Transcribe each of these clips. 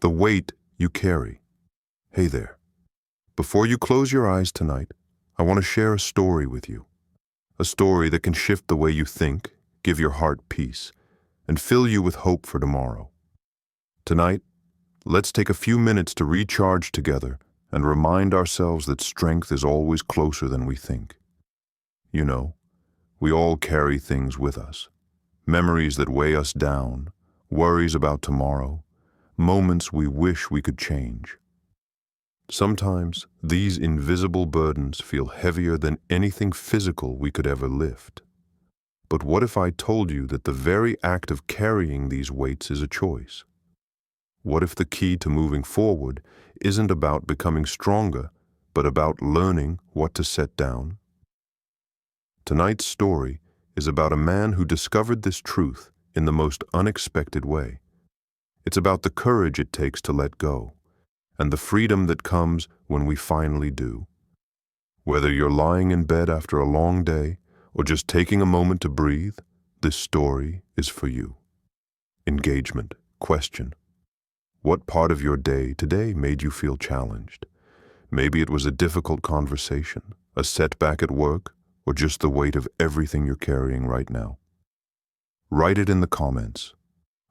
the weight you carry. Hey there. Before you close your eyes tonight, I want to share a story with you. A story that can shift the way you think, give your heart peace, and fill you with hope for tomorrow. Tonight, let's take a few minutes to recharge together and remind ourselves that strength is always closer than we think. You know, we all carry things with us. Memories that weigh us down, worries about tomorrow, moments we wish we could change. Sometimes these invisible burdens feel heavier than anything physical we could ever lift. But what if I told you that the very act of carrying these weights is a choice? What if the key to moving forward isn't about becoming stronger, but about learning what to set down? Tonight's story is about a man who discovered this truth in the most unexpected way. It's about the courage it takes to let go, and the freedom that comes when we finally do. Whether you're lying in bed after a long day or just taking a moment to breathe, this story is for you. Engagement. Question. What part of your day today made you feel challenged? Maybe it was a difficult conversation, a setback at work, or just the weight of everything you're carrying right now. Write it in the comments.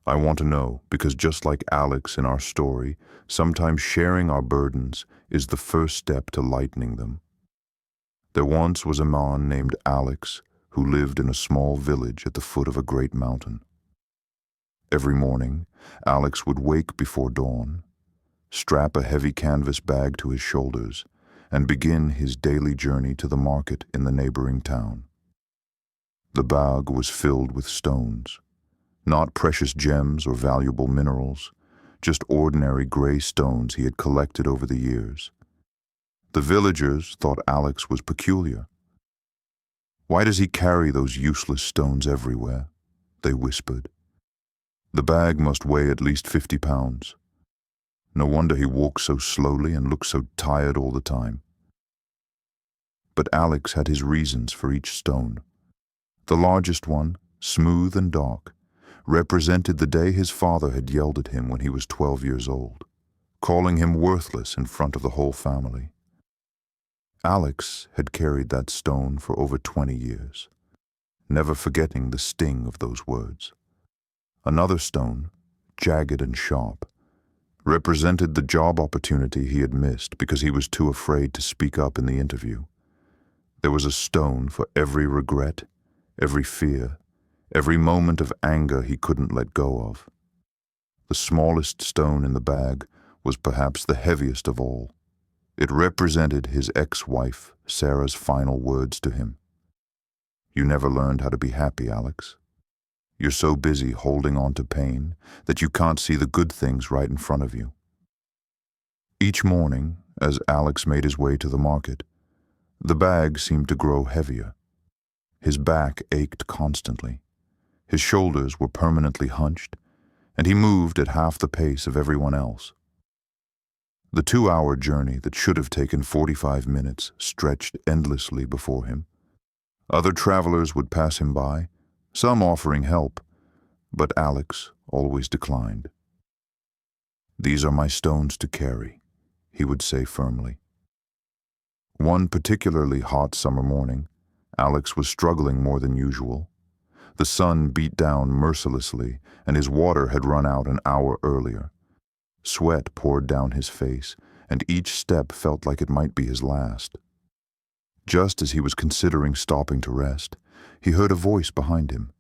I want to know, because just like Alex in our story, sometimes sharing our burdens is the first step to lightening them. There once was a man named Alex who lived in a small village at the foot of a great mountain. Every morning, Alex would wake before dawn, strap a heavy canvas bag to his shoulders, and begin his daily journey to the market in the neighboring town. The bag was filled with stones, not precious gems or valuable minerals, just ordinary gray stones he had collected over the years. The villagers thought Alex was peculiar. "Why does he carry those useless stones everywhere?" they whispered. "The bag must weigh at least 50 pounds. No wonder he walks so slowly and looks so tired all the time." But Alex had his reasons for each stone. The largest one, smooth and dark, represented the day his father had yelled at him when he was 12 years old, calling him worthless in front of the whole family. Alex had carried that stone for over 20 years, never forgetting the sting of those words. Another stone, jagged and sharp, represented the job opportunity he had missed because he was too afraid to speak up in the interview. There was a stone for every regret, every fear, every moment of anger he couldn't let go of. The smallest stone in the bag was perhaps the heaviest of all. It represented his ex-wife, Sarah's final words to him. "You never learned how to be happy, Alex. You're so busy holding on to pain that you can't see the good things right in front of you." Each morning, as Alex made his way to the market, the bag seemed to grow heavier. His back ached constantly. His shoulders were permanently hunched, and he moved at half the pace of everyone else. The 2-hour journey that should have taken 45 minutes stretched endlessly before him. Other travelers would pass him by, some offering help, but Alex always declined. "These are my stones to carry," he would say firmly. One particularly hot summer morning, Alex was struggling more than usual. The sun beat down mercilessly, and his water had run out an hour earlier. Sweat poured down his face, and each step felt like it might be his last. Just as he was considering stopping to rest, he heard a voice behind him.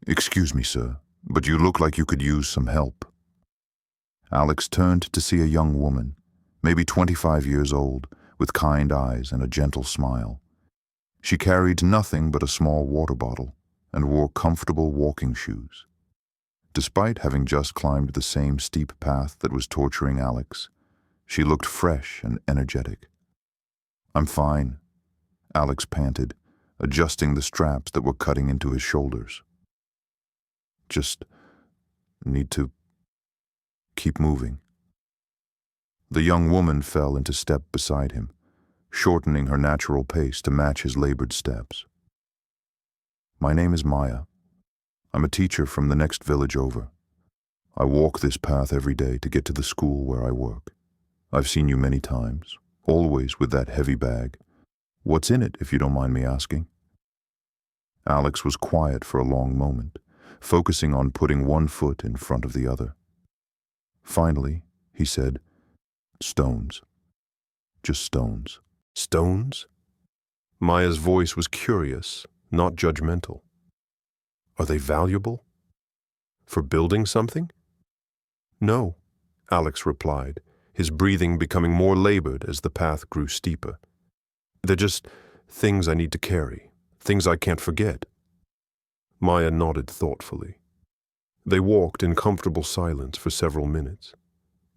"Excuse me, sir, but you look like you could use some help." Alex turned to see a young woman, maybe 25 years old, with kind eyes and a gentle smile. She carried nothing but a small water bottle and wore comfortable walking shoes. Despite having just climbed the same steep path that was torturing Alex, she looked fresh and energetic. "I'm fine," Alex panted, adjusting the straps that were cutting into his shoulders. "Just need to keep moving." The young woman fell into step beside him, shortening her natural pace to match his labored steps. "My name is Maya. I'm a teacher from the next village over. I walk this path every day to get to the school where I work. I've seen you many times, always with that heavy bag. What's in it, if you don't mind me asking?" Alex was quiet for a long moment, focusing on putting one foot in front of the other. Finally, he said, "Stones. Just stones." "Stones?" Maya's voice was curious, not judgmental. "Are they valuable? For building something?" "No," Alex replied, his breathing becoming more labored as the path grew steeper. "They're just things I need to carry, things I can't forget." Maya nodded thoughtfully. They walked in comfortable silence for several minutes,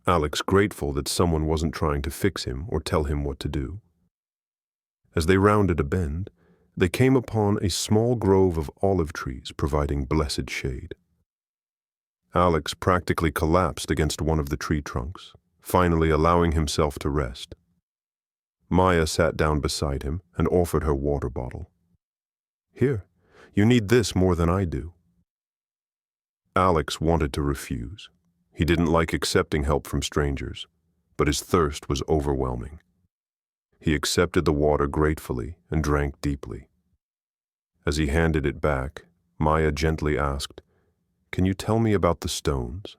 Alex grateful that someone wasn't trying to fix him or tell him what to do. As they rounded a bend, they came upon a small grove of olive trees providing blessed shade. Alex practically collapsed against one of the tree trunks, finally allowing himself to rest. Maya sat down beside him and offered her water bottle. "Here, you need this more than I do." Alex wanted to refuse. He didn't like accepting help from strangers, but his thirst was overwhelming. He accepted the water gratefully and drank deeply. As he handed it back, Maya gently asked, "Can you tell me about the stones?"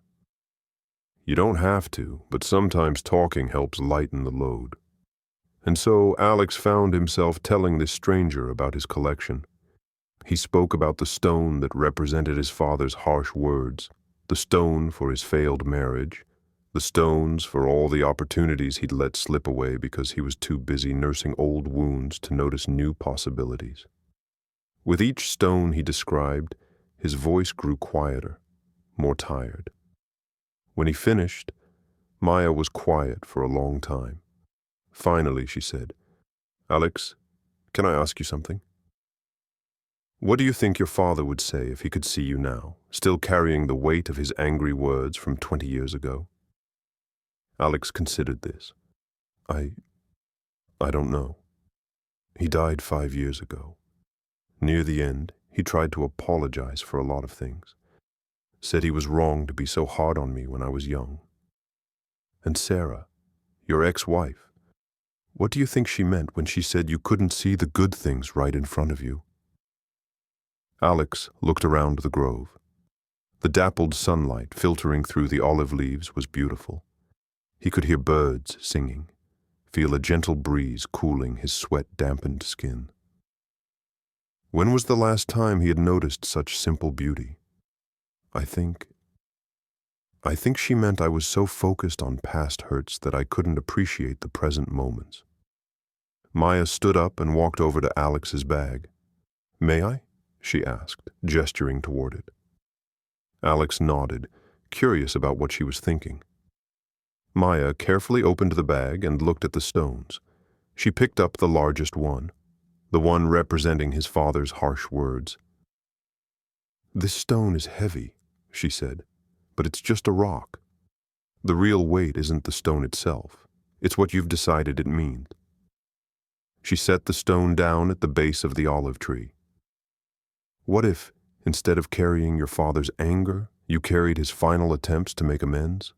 "You don't have to, but sometimes talking helps lighten the load." And so Alex found himself telling this stranger about his collection. He spoke about the stone that represented his father's harsh words, the stone for his failed marriage, the stones for all the opportunities he'd let slip away because he was too busy nursing old wounds to notice new possibilities. With each stone he described, his voice grew quieter, more tired. When he finished, Maya was quiet for a long time. Finally, she said, "Alex, can I ask you something? What do you think your father would say if he could see you now, still carrying the weight of his angry words from 20 years ago?" Alex considered this. I don't know. He died 5 years ago. Near the end, he tried to apologize for a lot of things. Said he was wrong to be so hard on me when I was young. And Sarah, your ex-wife, what do you think she meant when she said you couldn't see the good things right in front of you? Alex looked around the grove. The dappled sunlight filtering through the olive leaves was beautiful. He could hear birds singing, feel a gentle breeze cooling his sweat-dampened skin. When was the last time he had noticed such simple beauty? I think she meant I was so focused on past hurts that I couldn't appreciate the present moments. Maya stood up and walked over to Alex's bag. "May I?" she asked, gesturing toward it. Alex nodded, curious about what she was thinking. Maya carefully opened the bag and looked at the stones. She picked up the largest one, the one representing his father's harsh words. "This stone is heavy," she said, "but it's just a rock. The real weight isn't the stone itself. It's what you've decided it means." She set the stone down at the base of the olive tree. "What if, instead of carrying your father's anger, you carried his final attempts to make amends?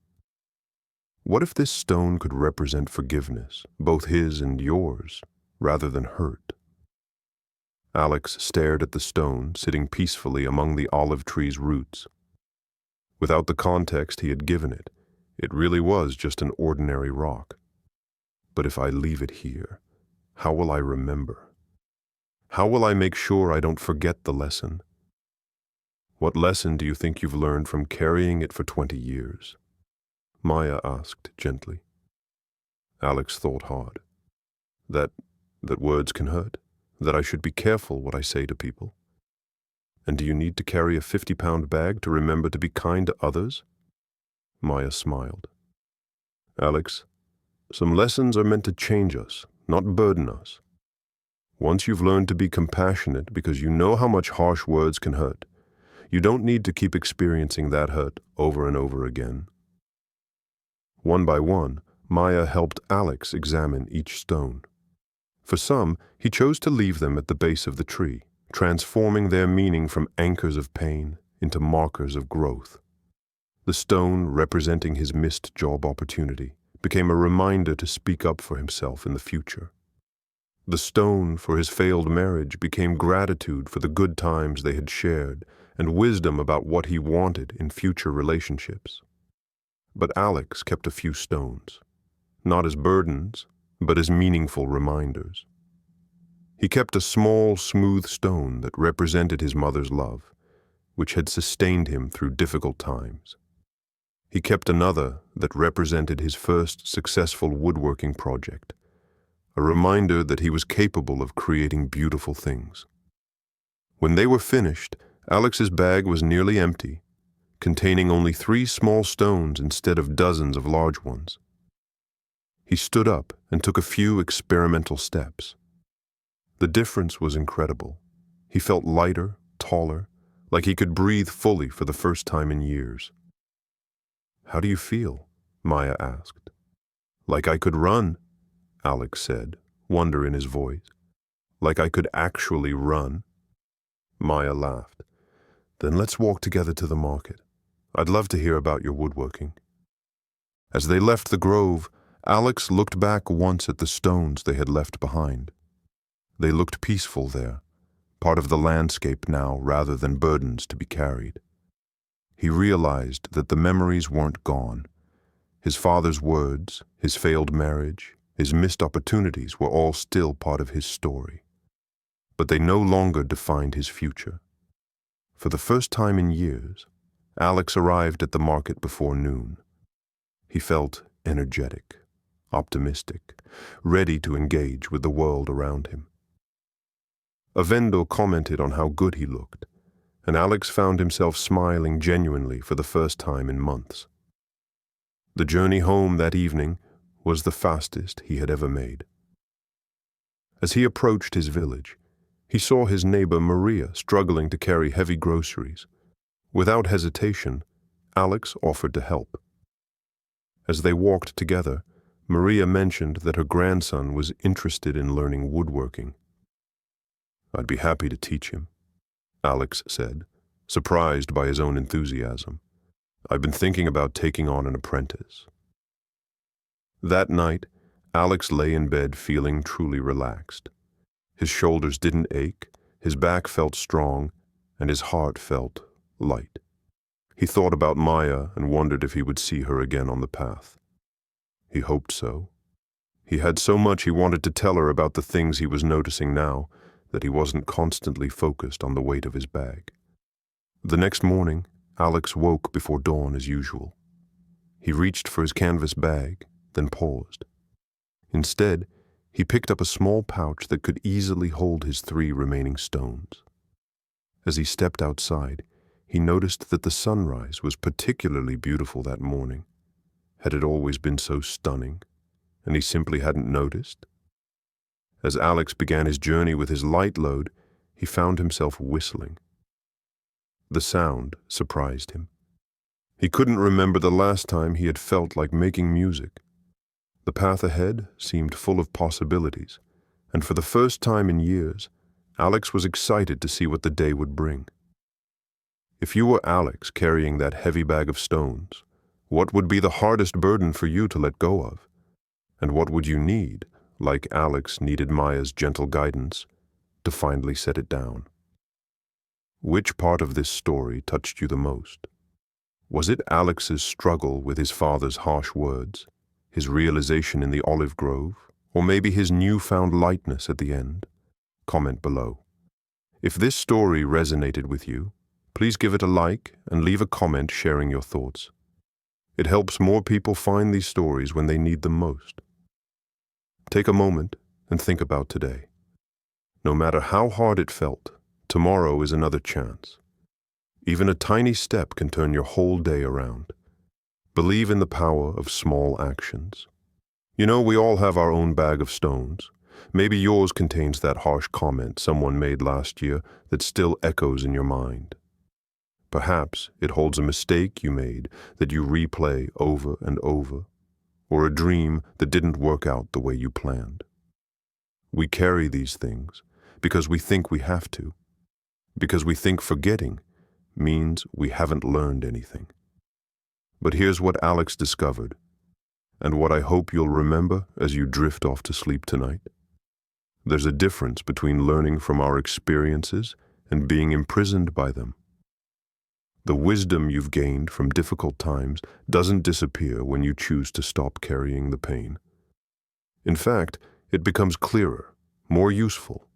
What if this stone could represent forgiveness, both his and yours, rather than hurt?" Alex stared at the stone sitting peacefully among the olive tree's roots. Without the context he had given it, it really was just an ordinary rock. But if I leave it here, how will I remember? How will I make sure I don't forget the lesson? What lesson do you think you've learned from carrying it for 20 years? Maya asked gently. Alex thought hard. That words can hurt? That I should be careful what I say to people? And do you need to carry a 50-pound bag to remember to be kind to others? Maya smiled. Alex, some lessons are meant to change us, not burden us. Once you've learned to be compassionate because you know how much harsh words can hurt, you don't need to keep experiencing that hurt over and over again. One by one, Maya helped Alex examine each stone. For some, he chose to leave them at the base of the tree, transforming their meaning from anchors of pain into markers of growth. The stone, representing his missed job opportunity, became a reminder to speak up for himself in the future. The stone for his failed marriage became gratitude for the good times they had shared and wisdom about what he wanted in future relationships. But Alex kept a few stones, not as burdens, but as meaningful reminders. He kept a small, smooth stone that represented his mother's love, which had sustained him through difficult times. He kept another that represented his first successful woodworking project, a reminder that he was capable of creating beautiful things. When they were finished, Alex's bag was nearly empty, containing only 3 small stones instead of dozens of large ones. He stood up and took a few experimental steps. The difference was incredible. He felt lighter, taller, like he could breathe fully for the first time in years. "How do you feel?" Maya asked. "Like I could run," Alex said, wonder in his voice. "Like I could actually run." Maya laughed. "Then let's walk together to the market. I'd love to hear about your woodworking." As they left the grove, Alex looked back once at the stones they had left behind. They looked peaceful there, part of the landscape now rather than burdens to be carried. He realized that the memories weren't gone. His father's words, his failed marriage, his missed opportunities were all still part of his story. But they no longer defined his future. For the first time in years, Alex arrived at the market before noon. He felt energetic, optimistic, ready to engage with the world around him. A vendor commented on how good he looked, and Alex found himself smiling genuinely for the first time in months. The journey home that evening was the fastest he had ever made. As he approached his village, he saw his neighbor Maria struggling to carry heavy groceries. Without hesitation, Alex offered to help. As they walked together, Maria mentioned that her grandson was interested in learning woodworking. "I'd be happy to teach him," Alex said, surprised by his own enthusiasm. "I've been thinking about taking on an apprentice." That night, Alex lay in bed feeling truly relaxed. His shoulders didn't ache, his back felt strong, and his heart felt light. He thought about Maya and wondered if he would see her again on the path. He hoped so. He had so much he wanted to tell her about the things he was noticing now that he wasn't constantly focused on the weight of his bag. The next morning, Alex woke before dawn as usual. He reached for his canvas bag, then paused. Instead, he picked up a small pouch that could easily hold his 3 remaining stones. As he stepped outside, he noticed that the sunrise was particularly beautiful that morning. Had it always been so stunning, and he simply hadn't noticed? As Alex began his journey with his light load, he found himself whistling. The sound surprised him. He couldn't remember the last time he had felt like making music. The path ahead seemed full of possibilities, and for the first time in years, Alex was excited to see what the day would bring. If you were Alex carrying that heavy bag of stones, what would be the hardest burden for you to let go of? And what would you need, like Alex needed Maya's gentle guidance, to finally set it down? Which part of this story touched you the most? Was it Alex's struggle with his father's harsh words, his realization in the olive grove, or maybe his newfound lightness at the end? Comment below. If this story resonated with you, please give it a like and leave a comment sharing your thoughts. It helps more people find these stories when they need them most. Take a moment and think about today. No matter how hard it felt, tomorrow is another chance. Even a tiny step can turn your whole day around. Believe in the power of small actions. You know, we all have our own bag of stones. Maybe yours contains that harsh comment someone made last year that still echoes in your mind. Perhaps it holds a mistake you made that you replay over and over, or a dream that didn't work out the way you planned. We carry these things because we think we have to, because we think forgetting means we haven't learned anything. But here's what Alex discovered, and what I hope you'll remember as you drift off to sleep tonight. There's a difference between learning from our experiences and being imprisoned by them. The wisdom you've gained from difficult times doesn't disappear when you choose to stop carrying the pain. In fact, it becomes clearer, more useful,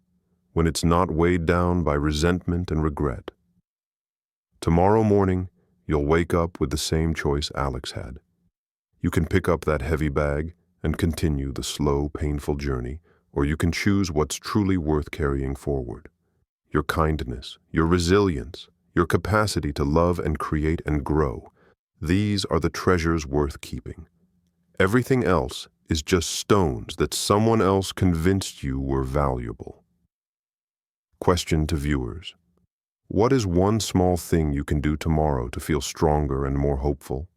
when it's not weighed down by resentment and regret. Tomorrow morning, you'll wake up with the same choice Alex had. You can pick up that heavy bag and continue the slow, painful journey, or you can choose what's truly worth carrying forward. Your kindness, your resilience, your capacity to love and create and grow. These are the treasures worth keeping. Everything else is just stones that someone else convinced you were valuable. Question to viewers. What is one small thing you can do tomorrow to feel stronger and more hopeful?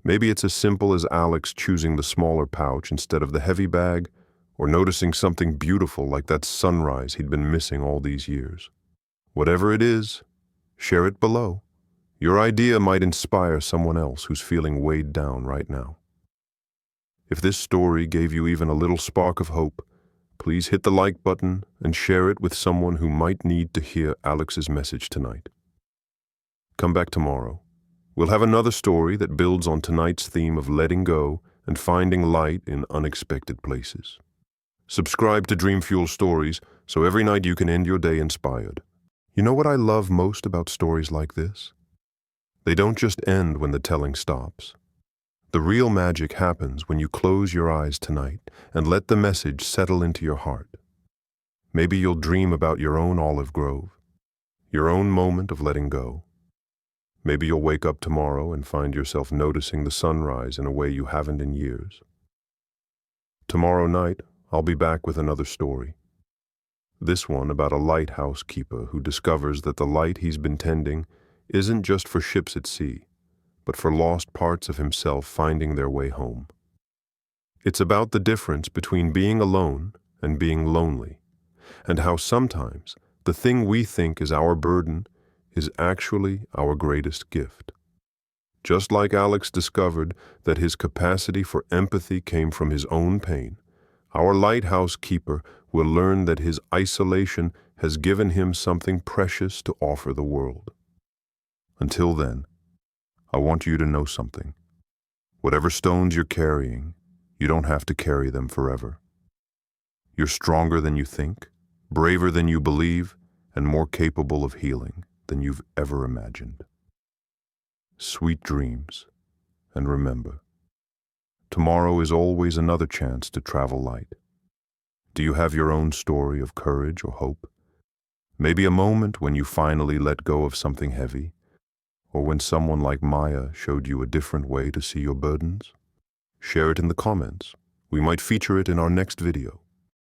Maybe it's as simple as Alex choosing the smaller pouch instead of the heavy bag, or noticing something beautiful like that sunrise he'd been missing all these years. Whatever it is, share it below. Your idea might inspire someone else who's feeling weighed down right now. If this story gave you even a little spark of hope, please hit the like button and share it with someone who might need to hear Alex's message tonight. Come back tomorrow. We'll have another story that builds on tonight's theme of letting go and finding light in unexpected places. Subscribe to Dream Fuel Stories so every night you can end your day inspired. You know what I love most about stories like this? They don't just end when the telling stops. The real magic happens when you close your eyes tonight and let the message settle into your heart. Maybe you'll dream about your own olive grove, your own moment of letting go. Maybe you'll wake up tomorrow and find yourself noticing the sunrise in a way you haven't in years. Tomorrow night, I'll be back with another story. This one about a lighthouse keeper who discovers that the light he's been tending isn't just for ships at sea, but for lost parts of himself finding their way home. It's about the difference between being alone and being lonely, and how sometimes the thing we think is our burden is actually our greatest gift. Just like Alex discovered that his capacity for empathy came from his own pain, our lighthouse keeper will learn that his isolation has given him something precious to offer the world. Until then, I want you to know something. Whatever stones you're carrying, you don't have to carry them forever. You're stronger than you think, braver than you believe, and more capable of healing than you've ever imagined. Sweet dreams, and remember, tomorrow is always another chance to travel light. Do you have your own story of courage or hope? Maybe a moment when you finally let go of something heavy, or when someone like Maya showed you a different way to see your burdens? Share it in the comments. We might feature it in our next video.